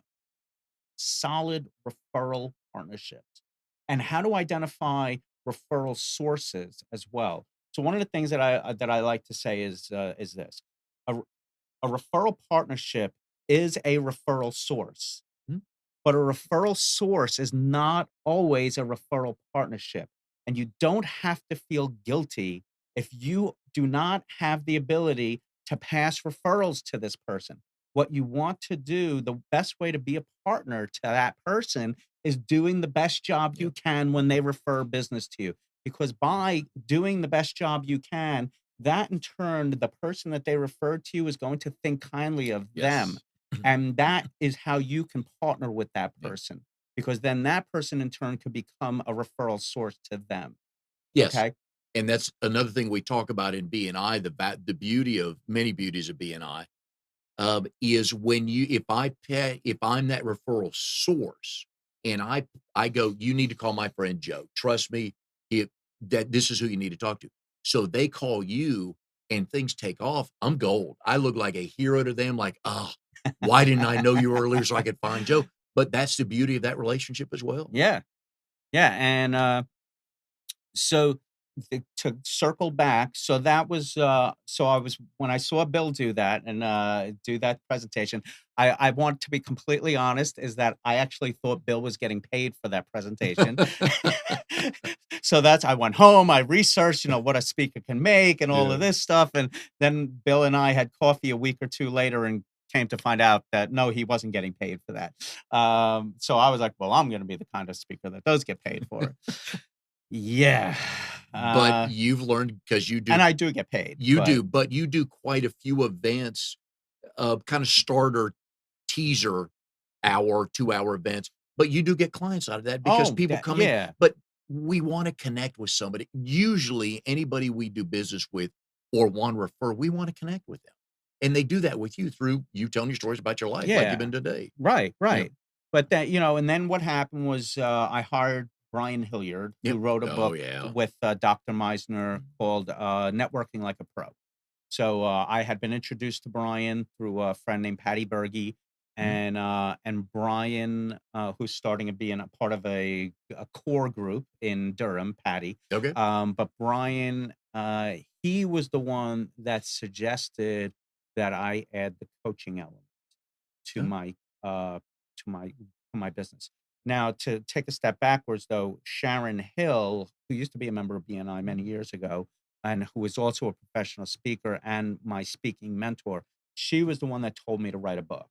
solid referral partnerships and how to identify referral sources as well. So one of the things that I like to say is this: a, a referral partnership is a referral source, Mhm. but a referral source is not always a referral partnership. And you don't have to feel guilty if you do not have the ability to pass referrals to this person. What you want to do, the best way to be a partner to that person is doing the best job you Yep. can when they refer business to you. Because by doing the best job you can, that in turn, the person that they referred to you is going to think kindly of them, Yes. and that is how you can partner with that Yep. person, because then that person in turn could become a referral source to them. Yes, Okay. and that's another thing we talk about in BNI, the beauty of many beauties of BNI, is when if I'm that referral source and I go, "You need to call my friend Joe. Trust me, if that this is who you need to talk to." So they call you and things take off, I'm gold. I look like a hero to them, like, "Oh, why didn't I know you earlier so I could find Joe?" But that's the beauty of that relationship as well. Yeah. Yeah. And so to circle back, so that was so I was when I saw Bill do that and do that presentation, I want to be completely honest, is that I actually thought Bill was getting paid for that presentation. So that's I went home, I researched, what a speaker can make and all Yeah. of this stuff. And then Bill and I had coffee a week or two later and came to find out that no, he wasn't getting paid for that. So I was like, well, I'm going to be the kind of speaker that does get paid for it. Yeah. But Uh, you've learned because and I do get paid, but but you do quite a few events, kinda starter teaser hour, 2-hour events, but you do get clients out of that because oh, people that come in, yeah. but we wanna connect with somebody. Usually, anybody we do business with or wanna refer, we wanna connect with them, and they do that with you through you telling your stories about your life like you've Yeah. been today. Right, Yep, right. But then, and then what happened was, I hired Brian Hilliard, who yep. wrote a Oh, book yeah. with, Dr. Meisner called, Networking Like a Pro. So, I had been introduced to Brian through a friend named Patty Berge, Mhm. and Brian, who's starting to be in a part of a core group in Durham, Patty. Okay. But Brian, he was the one that suggested that I add the coaching element to Yeah. my to my business. Now, to take a step backwards, though, Sharon Hill, who used to be a member of BNI many years ago, and who was also a professional speaker and my speaking mentor, she was the one that told me to write a book.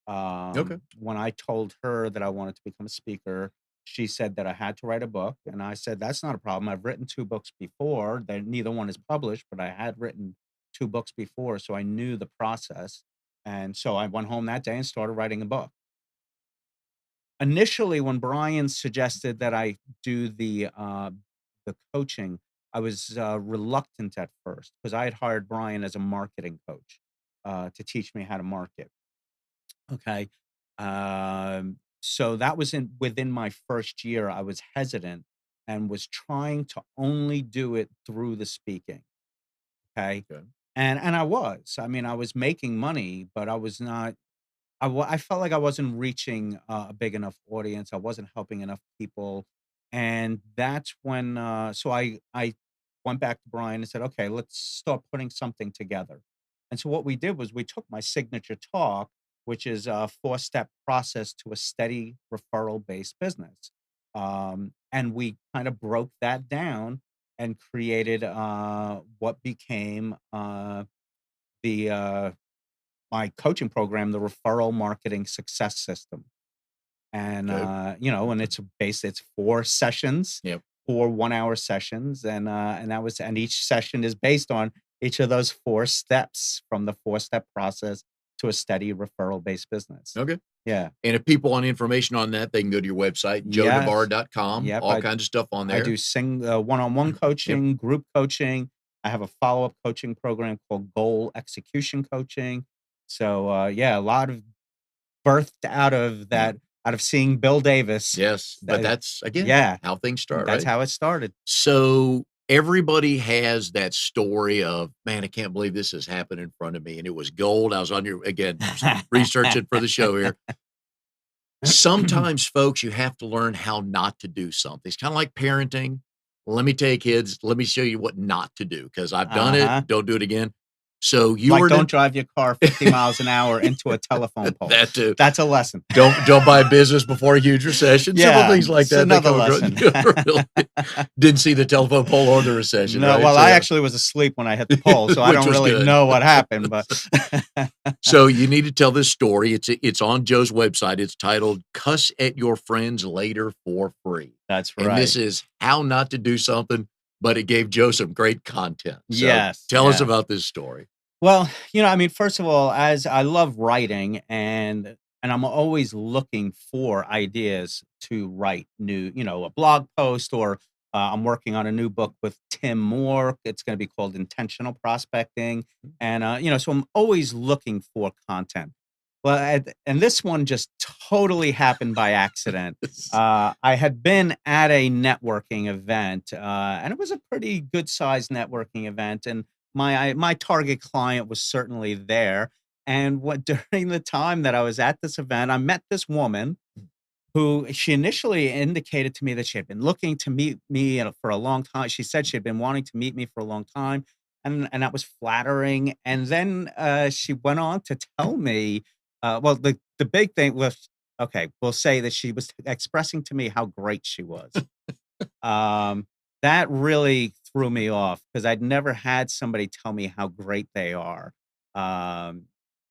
Okay. When I told her that I wanted to become a speaker, she said that I had to write a book, and I said, "That's not a problem. I've written 2 books before, that neither one is published, but I had written 2 books before, so I knew the process." And so I went home that day and started writing a book. Initially, when Brian suggested that I do the coaching, I was, reluctant at first because I had hired Brian as a marketing coach, to teach me how to market. Okay. So that was within my first year, I was hesitant and was trying to only do it through the speaking. Okay. Okay. And I was. I mean, I was making money, but I was not I felt like I wasn't reaching a big enough audience. I wasn't helping enough people, and that's when so I went back to Brian and said, "Okay, let's start putting something together." And so what we did was we took my signature talk, which is a 4-step process to a steady referral based business, and we kind of broke that down and created what became the my coaching program, the Referral Marketing Success System. And, Okay. and it's 4 sessions, Yep. 4 one-hour sessions, and each session is based on each of those 4 steps from the 4-step process to a steady referral-based business. Okay. Yeah. And if people want information on that, they can go to your website, Yes. joenovara.com, Yep, all kinds of stuff on I there. do one-on-one Yep. coaching, group coaching. I have a follow-up coaching program called Goal Execution Coaching. So, yeah, a lot of birthed Yeah. out of seeing Bill Davis. Yes. But That that's, again, Yeah, how things start, that's right? how it started. So everybody has that story of, man, I can't believe this has happened in front of me. And it was gold. I was on your, again, researching for the show here. Sometimes, folks, you have to learn how not to do something. It's kind of like parenting. Let me tell you, kids, let me show you what not to do because I've done it. Uh-huh. Don't do it again. So you Like, were don't to drive your car 50 miles an hour into a telephone pole. that too. That's a lesson. Don't buy a business before a huge recession. Simple Yeah, things like it's that. They another come across. lesson. Really didn't see the telephone pole or the recession, No, right? well, So I yeah, actually was asleep when I hit the pole, so I which don't was really good. know what happened, but So you need to tell this story. It's on Joe's website. It's titled "Cuss at Your Friends Later for Free," That's and this right. is how not to do something. But it gave Joe some great content. So Yes, tell us yes. about this story. Well, I mean, first of all, as I love writing and I'm always looking for ideas to write a blog post or I'm working on a new book with Tim Moore. It's going to be called Intentional Prospecting. And, so I'm always looking for content. Well, and this one just totally happened by accident. I had been at a networking event, and it was a pretty good sized networking event. And my target client was certainly there, and what during the time that I was at this event, I met this woman who she initially indicated to me that she had been looking to meet me for a long time. She said she had been wanting to meet me for a long time, and that was flattering. And then she went on to tell me, well, the big thing was okay. We'll say that she was expressing to me how great she was. Um, that really threw me off because I'd never had somebody tell me how great they are. Um,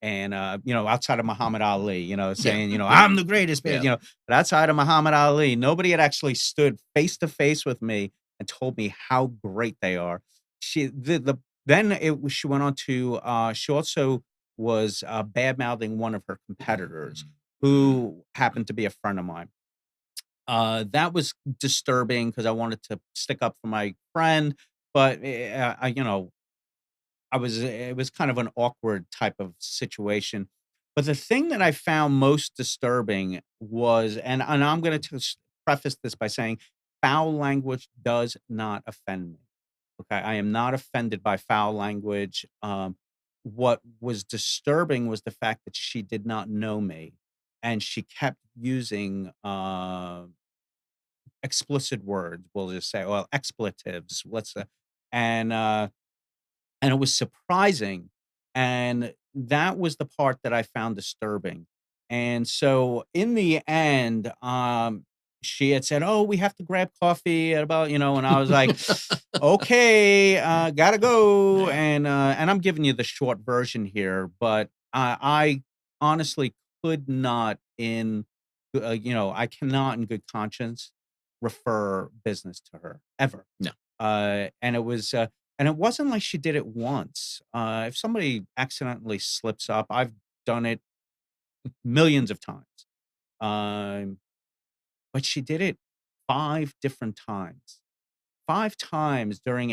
outside of Muhammad Ali, Yeah, saying, yeah, I'm the greatest, yeah. but outside of Muhammad Ali, nobody had actually stood face to face with me and told me how great they are. She, the then she went on to, she also was bad mouthing one of her competitors who happened to be a friend of mine. That was disturbing because I wanted to stick up for my friend, but, it was kind of an awkward type of situation. But the thing that I found most disturbing was and I'm gonna preface this by saying foul language does not offend me, okay? I am not offended by foul language. What was disturbing was the fact that she did not know me, and she kept using, explicit words, we'll just say, well, expletives, and, uh, and it was surprising, and that was the part that I found disturbing, and so, in the end, she had said, "Oh, we have to grab coffee at about," and I was like, "Okay, gotta go," Yeah. and I'm giving you the short version here, but I honestly could not I cannot in good conscience refer business to her ever. No. And it wasn't like she did it once. If somebody accidentally slips up, I've done it millions of times. Um, but she did it 5 different times. 5 times during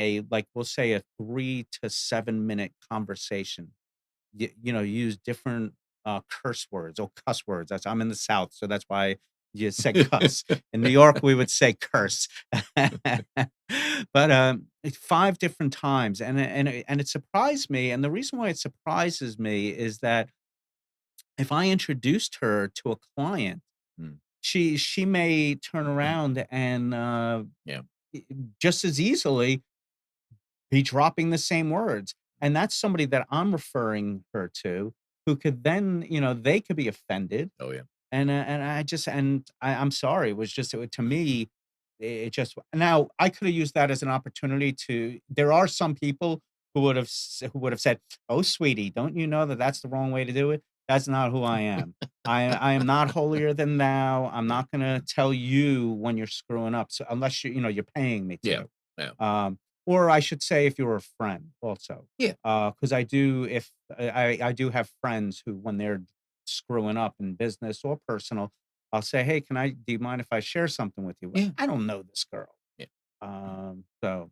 we'll say a 3 to 7-minute conversation. Use different, curse words or cuss words. I'm in the South, so that's why you said cuss. In New York, we would say curse. But, it's 5 different times, and it surprised me, and the reason why it surprises me is that if I introduced her to a client, Mm, she may turn around and, yeah. e just as easily be dropping the same words. And that's somebody that I'm referring her to who could then, they could be offended. Oh, yeah. I'm sorry. It was just, to me, it just, now I could have used that as an opportunity there are some people who would have said, "Oh, sweetie, don't you know that that's the wrong way to do it?" That's not who I am. I am not holier than thou. I'm Yeah, not gonna tell you when you're screwing up, so unless you're paying me yeah, to. yeah, Or I should say if you're a friend also. yeah, Because I do if I do have friends who, when they're screwing up in business or personal, I'll say, "Hey, do you mind if I share something with you?" yeah, I don't know this girl. yeah. So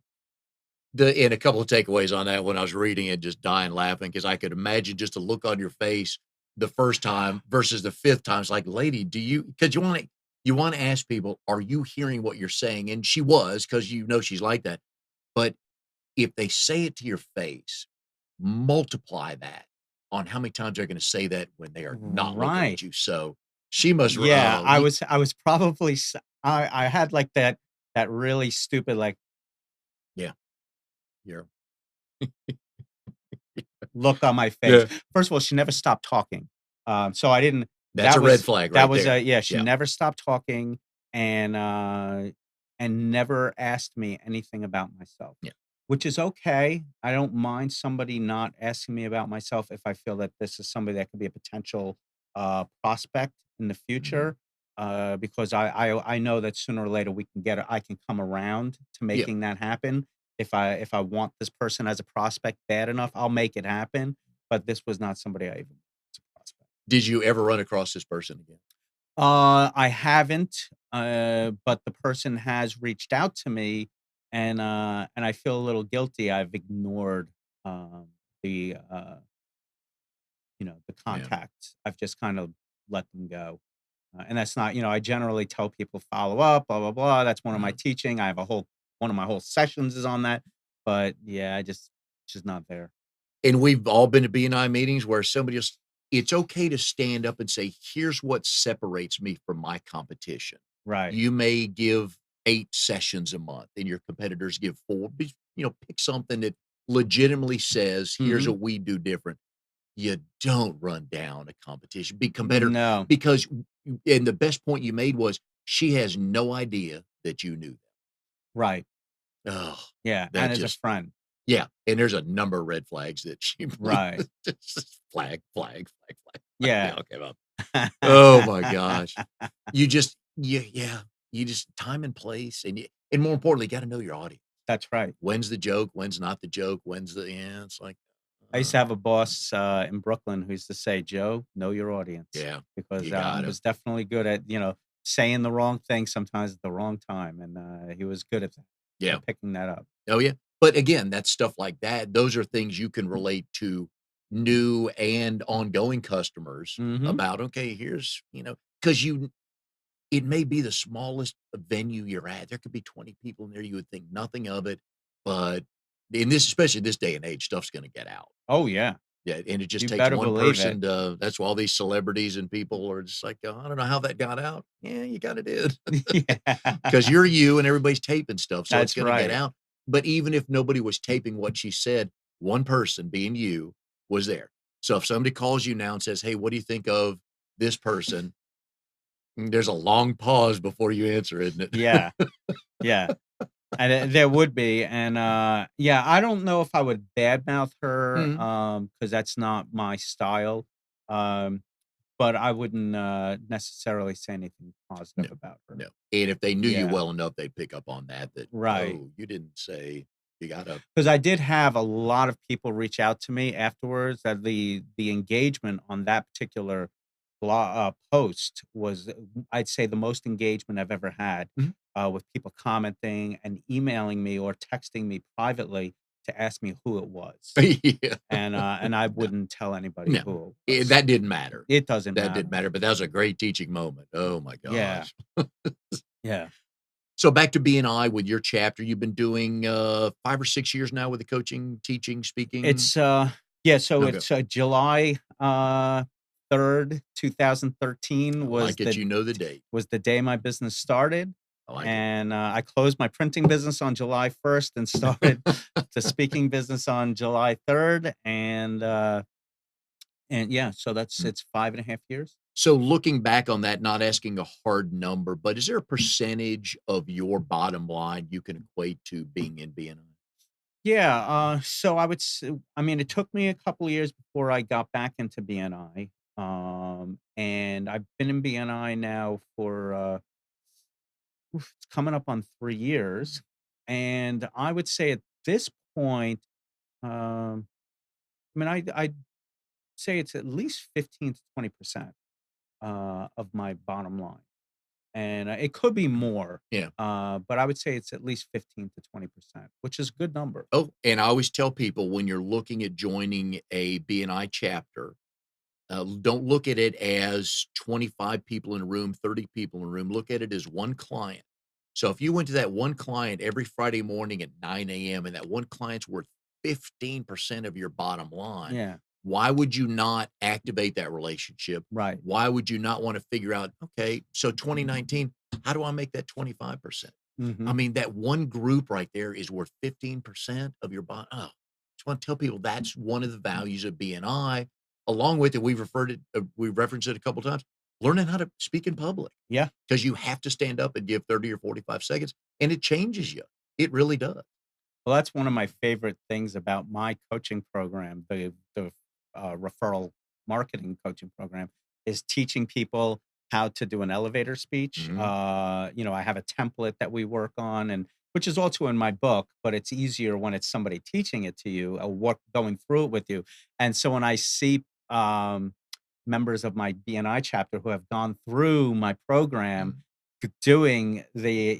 And a couple of takeaways on that when I was reading it, just dying laughing because I could imagine just the look on your face the first time versus the fifth time. It's like, lady, do you? Because you want to ask people, are you hearing what you're saying? And she was because she's like that. But if they say it to your face, multiply that on how many times they're going to say that when they are not looking right. at you. So she must. Yeah, Oh, I was probably I had like that really stupid like yeah, you're look on my face. yeah. First of all, she never stopped talking. So I didn't That's a red flag that right was there. yeah, she Yeah, never stopped talking and never asked me anything about myself, yeah. which is okay. I don't mind somebody not asking me about myself if I feel that this is somebody that could be a potential prospect in the Mhm. future. Because I know that sooner or later I can come around to Yeah. making that happen. If I want this person as a prospect bad enough, I'll make it happen, but this was not somebody I even wanted as a prospect. Did you ever run across this person again? I haven't, but the person has reached out to me, and I feel a little guilty. I've ignored, the, the Yeah. contacts. I've just kind of let them go. And that's not, I generally tell people follow up, blah, blah, blah. That's one of my Mhm. teaching. I have one of my whole sessions is on that. But yeah, it's just not there. And we've all been to BNI meetings where somebody just it's okay to stand up and say, "Here's what separates me from my competition." Right. You may give 8 sessions a month and your competitors give 4. Pick something that legitimately says, "Here's Hmm. what we do different." You don't run down a competition, be competitor No. because and the best point you made was she has no idea that you knew Right. that. Oh, Yeah. that And as a just friend. yeah, and there's a number of red flags that she Right. just flag, flag, flag, flag, flag. Yeah. Yeah, okay, well, oh my gosh. Yeah, you just time and place and more importantly, you gotta know your audience. That's right. When's the joke? When's not the joke? When's it's like, I used uh, to have a boss, in Brooklyn who used to say, "Joe, know your audience," yeah, because, you I gotta. was definitely good at, saying the wrong thing sometimes at the wrong time, and, he was good Yeah. at picking that up. Oh, yeah. But again, that's stuff like that. Those are things you can relate to new and ongoing customers Mhm. about, okay, here's, because it may be the smallest venue you're at. There could be 20 people in there. You would think nothing of it. But especially this day and age, stuff's going to get out. Oh, yeah. Yeah. And it just You takes better one believe it. person that's why all these celebrities and people are just like, I don't know how that got out. Yeah, you got it did. Yeah. 'Cause you're you and everybody's taping stuff, so it's That's gonna get right. out. But even if nobody was taping what she said, one person, being you, was there. So if somebody calls you now and says, "Hey, what do you think of this person?" There's a long pause before you answer, isn't it? Yeah. Yeah. And, there would be, and, yeah, I don't know if I would badmouth her, Mhm. because that's not my style, um, but I wouldn't, necessarily say anything No, positive about her. no. And if they knew you Yeah, well enough, they'd pick up on that, right. "Oh, you didn't say you gotta." Because I did have a lot of people reach out to me afterwards that the engagement on that particular post was, I'd say, the most engagement I've ever had, Mhm. with people commenting and emailing me or texting me privately to ask me who it was, Yeah. and I No, wouldn't tell anybody no. who it was. That didn't matter. It doesn't That didn't matter. matter, but that was a great teaching moment. Oh my Yeah, gosh. yeah. So back to BNI with your chapter, you've been doing 5 or 6 years now with the coaching, teaching, speaking? It's, yeah, so Okay. it's, July, 3rd, 2013 I like it. You know the date. was the day my business started, I like it. and, I closed my printing business on July 1st and started the speaking business on July 3rd, and yeah, so Mm. it's 5.5 years. So looking back on that, not asking a hard number, but is there a percentage of your bottom line you can equate to being in BNI? Yeah, so I mean, it took me a couple of years before I got back into BNI. And I've been in BNI now for it's coming up on 3 years. And I would say at this point, um, I'd say it's at least 15 to 20% of my bottom line. And it could be more, Yeah. but I would say it's at least 15 to 20%, which is a good number. Oh, and I always tell people when you're looking at joining a BNI chapter, don't look at it as 25 people in a room, 30 people in a room. Look at it as one client. So if you went to that one client every Friday morning at 9 a.m. and that one client's worth 15% of your bottom line, Yeah, why would you not activate that relationship? right. Why would you not want to figure out, okay, so 2019, how do I make that 25%? I Hmm. mean, that one group right there is worth 15% of your bond. Oh, just want to tell people that's one of the values of BNI. Along with it, we referenced it a couple times, learning how to speak in public Yeah. because you have to stand up and give 30 or 45 seconds and it changes you. It really does. Well, that's one of my favorite things about my coaching program, the referral marketing coaching program, is teaching people how to do an elevator speech. Mhm. I have a template that we work on, and which is also in my book, but it's easier when it's somebody teaching it to you, what going through it with you. And so when I see members of my BNI chapter who have gone through my program Mhm. doing the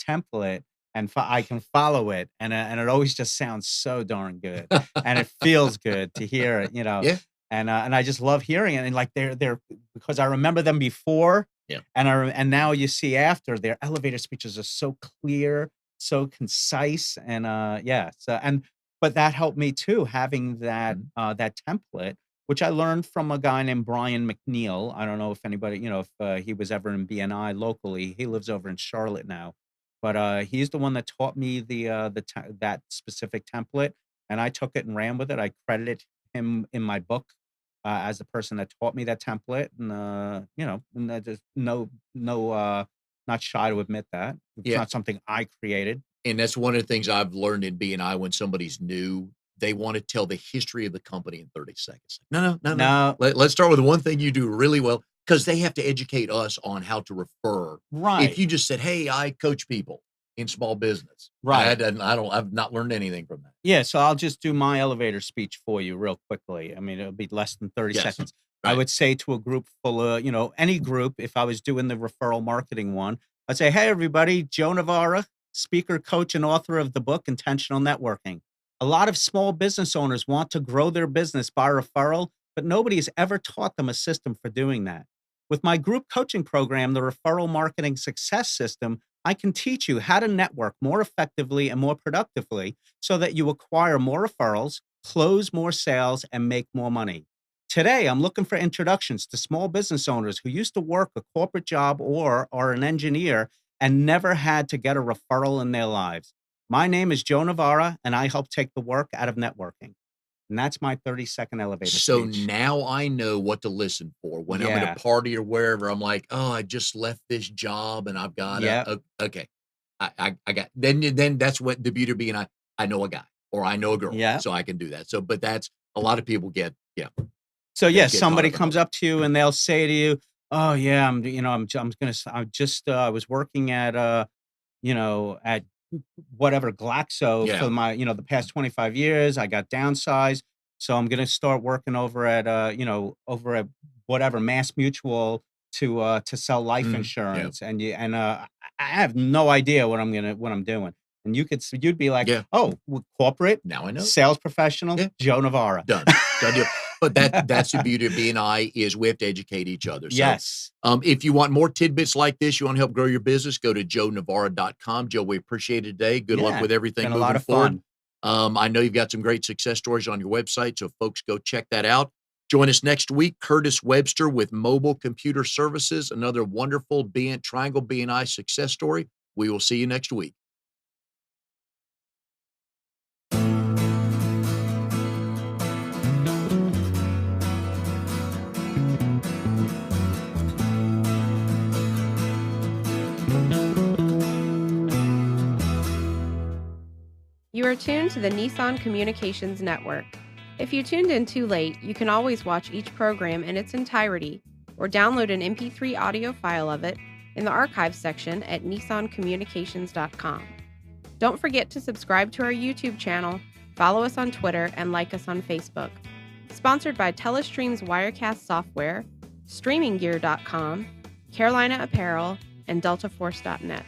template and I can follow it and it always just sounds so darn good and it feels good to hear it. Yeah. And I just love hearing it and like they're because I remember them before Yeah. and now you see after their elevator speeches are so clear, so concise and yeah so and but that helped me too having Mhm. that template which I learned from a guy named Brian McNeil. I don't know if anybody, if he was ever in BNI locally. He lives over in Charlotte now, but he's the one that taught me that specific template, and I took it and ran with it. I credited him in my book as the person that taught me that template, and and I just not shy to admit that it's Yeah. not something I created. And that's one of the things I've learned in BNI when somebody's new, they want to tell the history of the company in 30 seconds. No, no, no, no. No, Let's start with the one thing you do really well because they have to educate us on how to refer. If right, you just said, "Hey, I coach people in small business," right. I've not learned anything from that. Yeah, so I'll just do my elevator speech for you real quickly. I mean, it'll be less than 30 Yes. seconds. I Right. would say to a group full of, any group, if I was doing the referral marketing one, I'd say, hey, everybody, Joe Novara, speaker, coach, and author of the book Intentional Networking. A lot of small business owners want to grow their business by referral, but nobody has ever taught them a system for doing that. With my group coaching program, the Referral Marketing Success System, I can teach you how to network more effectively and more productively so that you acquire more referrals, close more sales, and make more money. Today, I'm looking for introductions to small business owners who used to work a corporate job or are an engineer and never had to get a referral in their lives. My name is Joe Novara, and I help take the work out of networking. And that's my 30-second elevator So speech. now I know what to listen for when I'm at a Yeah. party or wherever. I'm like, "Oh, I just left this job and I've got Yep. okay. I got then that's what the beauty of being I know a guy or I know a girl, Yep. so I can do that. So, but that's a lot of people get yeah, So, they yes, get caught somebody up in all comes that. up to you and they'll say to you, "Oh, yeah, I'm gonna, I was working at whatever Glaxo for Yeah. the past 25 years. I got downsized, so I'm gonna start working over at whatever Mass Mutual to sell life Mhm. Yeah. insurance, I have no idea what I'm doing." And you'd be like, Yeah. "Oh, corporate Now I know. sales professional, Yeah. Joe Navarra." Done. Done deal. But that's the beauty of BNI is we have to educate each other. So, Yes. if you want more tidbits like this, you wanna help grow your business, go to joenavarra.com. Joe, we appreciate it today. Good luck Yeah. with everything Been a lot moving of forward. fun. I know you've got some great success stories on your website, so folks go check that out. Join us next week, Curtis Webster with Mobile Computer Services, another wonderful Triangle BNI success story. We will see you next week. You are tuned to the Nissan Communications Network. If you tuned in too late, you can always watch each program in its entirety or download an MP3 audio file of it in the archives section at nissancommunications.com. Don't forget to subscribe to our YouTube channel, follow us on Twitter, and like us on Facebook. Sponsored by Telestream's Wirecast software, StreamingGear.com, Carolina Apparel, and DeltaForce.net.